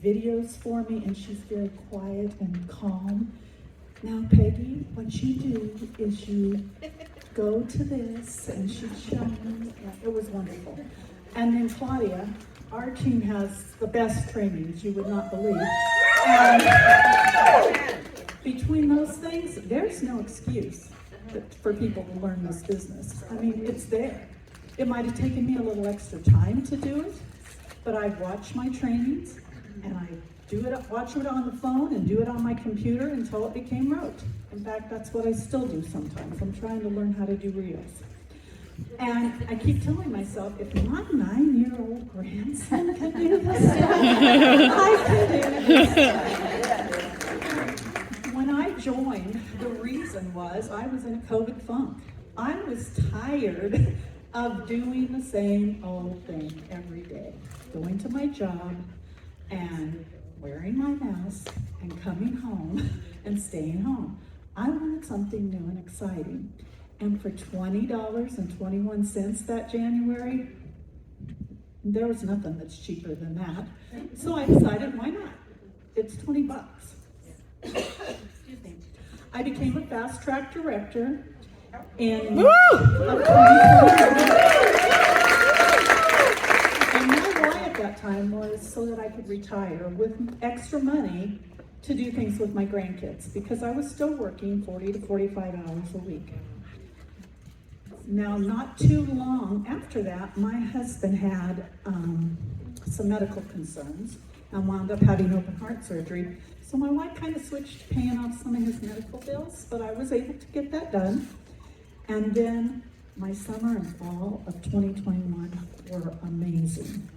videos for me, and she's very quiet and calm. Now, Peggy, what you do is you go to this, and she'd show me. Yeah, it was wonderful. And then Claudia, our team has the best trainings you would not believe. And between those things, there's no excuse for people to learn this business. I mean, it's there. It might have taken me a little extra time to do it, but I watch my trainings, and I watch it on the phone and do it on my computer until it became rote. In fact, that's what I still do sometimes. I'm trying to learn how to do reels. And I keep telling myself, if my 9-year-old grandson can do this stuff, I can do this stuff. When I joined, the reason was I was in a COVID funk. I was tired of doing the same old thing every day, going to my job and wearing my mask and coming home and staying home. I wanted something new and exciting. And for $20.21 that January, there was nothing that's cheaper than that. So I decided, why not? It's $20. Excuse me. I became a fast track director in 2021. And my why at that time was so that I could retire with extra money to do things with my grandkids, because I was still working 40 to 45 hours a week. Now, not too long after that, my husband had some medical concerns and wound up having open heart surgery. So my wife kind of switched to paying off some of his medical bills, but I was able to get that done. And then my summer and fall of 2021 were amazing.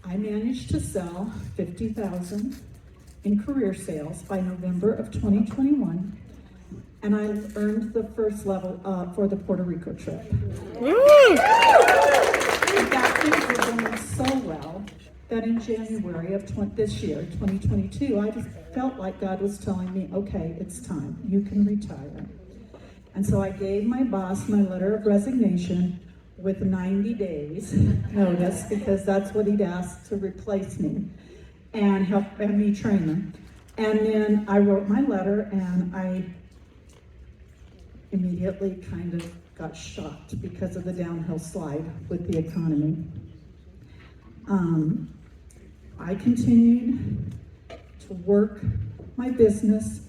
I managed to sell $50,000 in career sales by November of 2021. And I earned the first level for the Puerto Rico trip. In fact, things were going so well that in January of this year, 2022, I just felt like God was telling me, okay, it's time, you can retire. And so I gave my boss my letter of resignation with 90 days notice, because that's what he'd asked to replace me and help me train them. And then I wrote my letter, and I immediately kind of got shocked because of the downhill slide with the economy. I continued to work my business,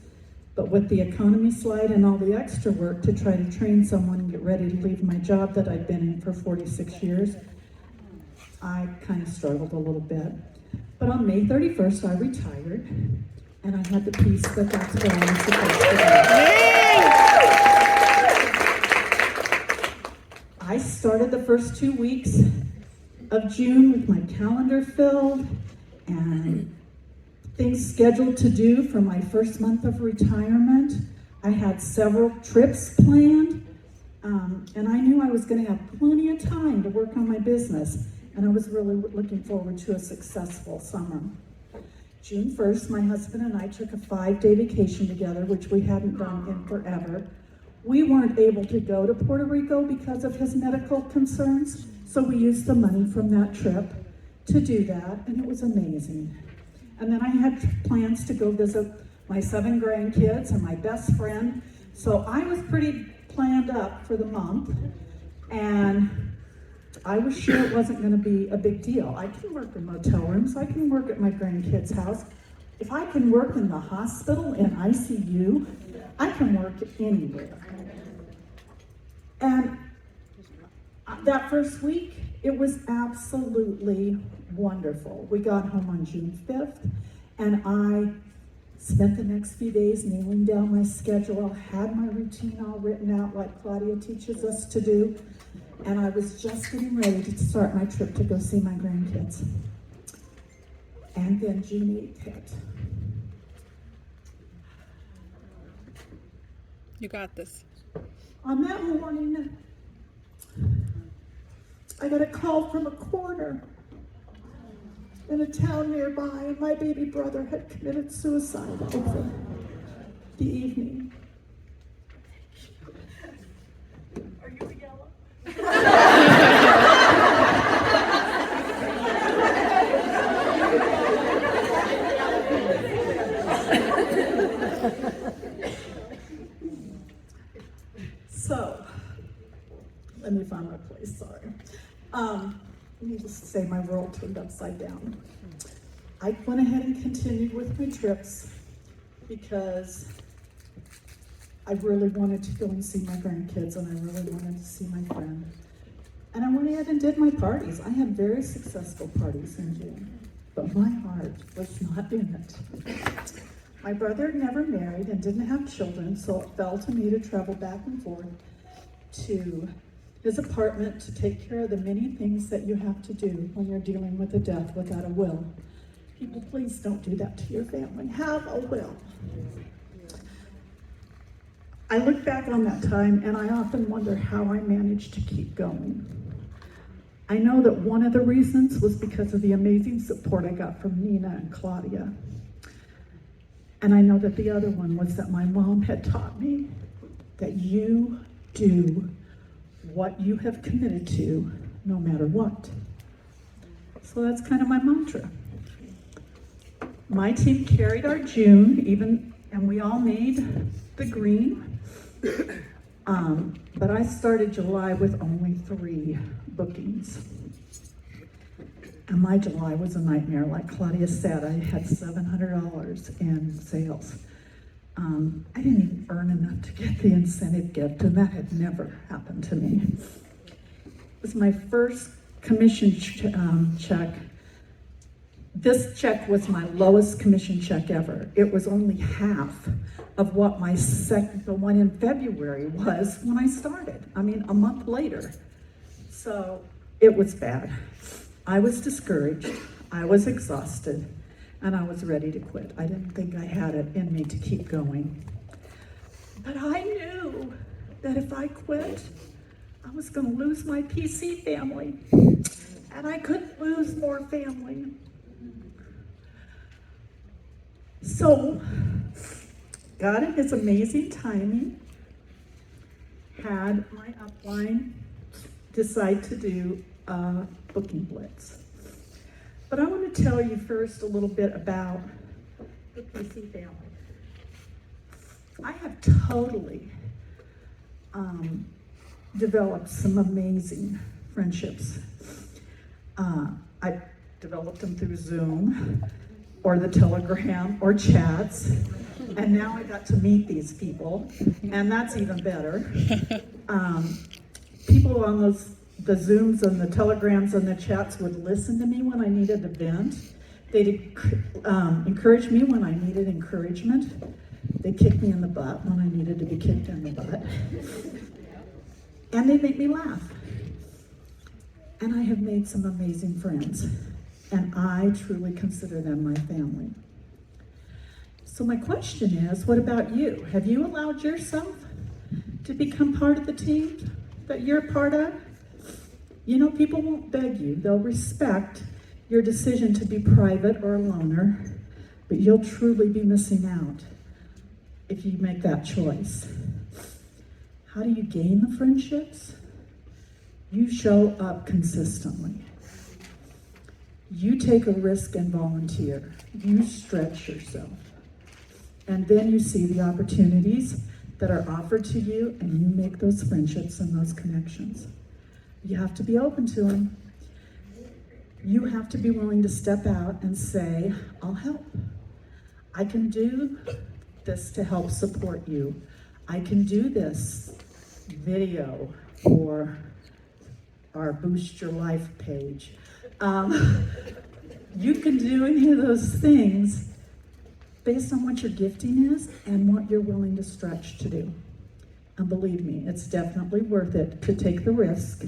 but with the economy slide and all the extra work to try to train someone and get ready to leave my job that I'd been in for 46 years, I kind of struggled a little bit. But on May 31st, I retired, and I had the peace that that's what I was supposed to do. I started the first 2 weeks of June with my calendar filled and things scheduled to do for my first month of retirement. I had several trips planned, and I knew I was going to have plenty of time to work on my business, and I was really looking forward to a successful summer. June 1st, my husband and I took a 5-day vacation together, which we hadn't done in forever. We weren't able to go to Puerto Rico because of his medical concerns, so we used the money from that trip to do that, and it was amazing. And then I had plans to go visit my 7 grandkids and my best friend, so I was pretty planned up for the month, and I was sure it wasn't going to be a big deal. I can work in motel rooms, I can work at my grandkids' house. If I can work in the hospital, in ICU, I can work anywhere. And that first week, it was absolutely wonderful. We got home on June 5th, and I spent the next few days nailing down my schedule, had my routine all written out like Claudia teaches us to do, and I was just getting ready to start my trip to go see my grandkids. And then June 8th hit. You got this. On that morning, I got a call from a coroner in a town nearby, and my baby brother had committed suicide over the evening. Are you a yellow? Let me find my place, sorry. Let me just say my world turned upside down. I went ahead and continued with my trips because I really wanted to go and see my grandkids, and I really wanted to see my friend. And I went ahead and did my parties. I had very successful parties in June, but my heart was not in it. My brother never married and didn't have children, so it fell to me to travel back and forth to his apartment to take care of the many things that you have to do when you're dealing with a death without a will. People, please don't do that to your family. Have a will. I look back on that time and I often wonder how I managed to keep going. I know that one of the reasons was because of the amazing support I got from Nina and Claudia. And I know that the other one was that my mom had taught me that you do what you have committed to, no matter what. So that's kind of my mantra. My team carried our June, and we all made the green. But I started July with only 3 bookings. And my July was a nightmare. Like Claudia said, I had $700 in sales. I didn't even earn enough to get the incentive gift, and that had never happened to me. It was my first commission check. This check was my lowest commission check ever. It was only half of what the one in February was when I started. I mean, a month later. So it was bad. I was discouraged, I was exhausted, and I was ready to quit. I didn't think I had it in me to keep going. But I knew that if I quit, I was going to lose my PC family, and I couldn't lose more family. So, God in His amazing timing had my upline decide to do a booking blitz. But I want to tell you first a little bit about the PC family. I have totally developed some amazing friendships. I developed them through Zoom or the Telegram or chats, and now I got to meet these people, and that's even better. People on the Zooms and the Telegrams and the chats would listen to me when I needed a vent. They'd encourage me when I needed encouragement. They kicked me in the butt when I needed to be kicked in the butt. And they make me laugh. And I have made some amazing friends. And I truly consider them my family. So my question is, what about you? Have you allowed yourself to become part of the team that you're a part of? You know, people won't beg you. They'll respect your decision to be private or a loner, but you'll truly be missing out if you make that choice. How do you gain the friendships? You show up consistently. You take a risk and volunteer. You stretch yourself. And then you see the opportunities that are offered to you, and you make those friendships and those connections. You have to be open to them. You have to be willing to step out and say, I'll help. I can do this to help support you. I can do this video for our Boost Your Life page. You can do any of those things based on what your gifting is and what you're willing to stretch to do. And believe me, it's definitely worth it to take the risk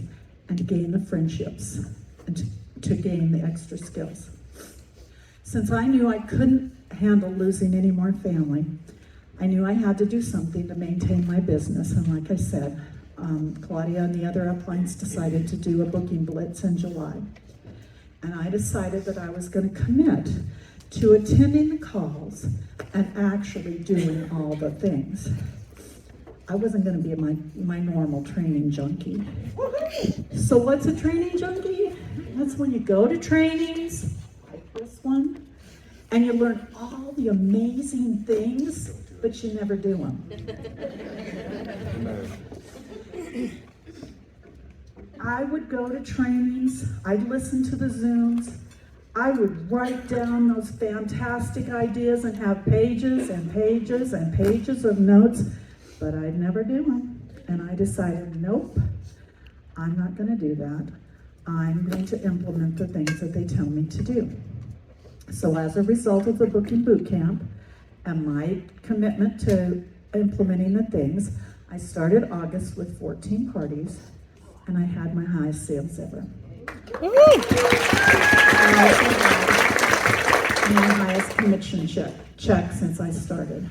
and to gain the friendships and to gain the extra skills. Since I knew I couldn't handle losing any more family, I knew I had to do something to maintain my business. And like I said, Claudia and the other uplines decided to do a booking blitz in July. And I decided that I was going to commit to attending the calls and actually doing all the things. I wasn't going to be my normal training junkie. So what's a training junkie? That's when you go to trainings, like this one, and you learn all the amazing things, but you never do them. I would go to trainings, I'd listen to the Zooms, I would write down those fantastic ideas and have pages and pages and pages of notes, but I'd never do them. And I decided, nope, I'm not gonna do that. I'm going to implement the things that they tell me to do. So as a result of the booking boot camp and my commitment to implementing the things, I started August with 14 parties, and I had my highest sales ever. My highest commission check since I started.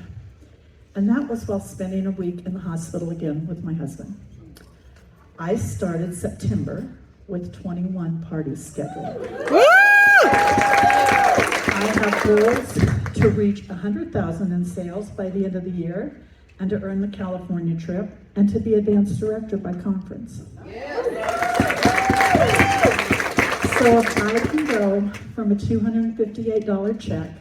And that was while spending a week in the hospital again with my husband. I started September with 21 parties scheduled. I have goals to reach 100,000 in sales by the end of the year, and to earn the California trip, and to be a dance director by conference. So if I can go from a $258 check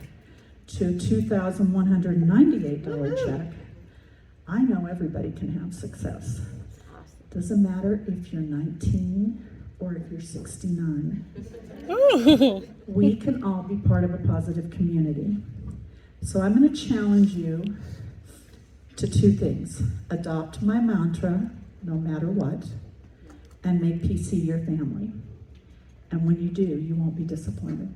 to a $2,198 check, I know everybody can have success. Doesn't matter if you're 19 or if you're 69. We can all be part of a positive community. So I'm going to challenge you to two things. Adopt my mantra, no matter what, and make PC your family. And when you do, you won't be disappointed.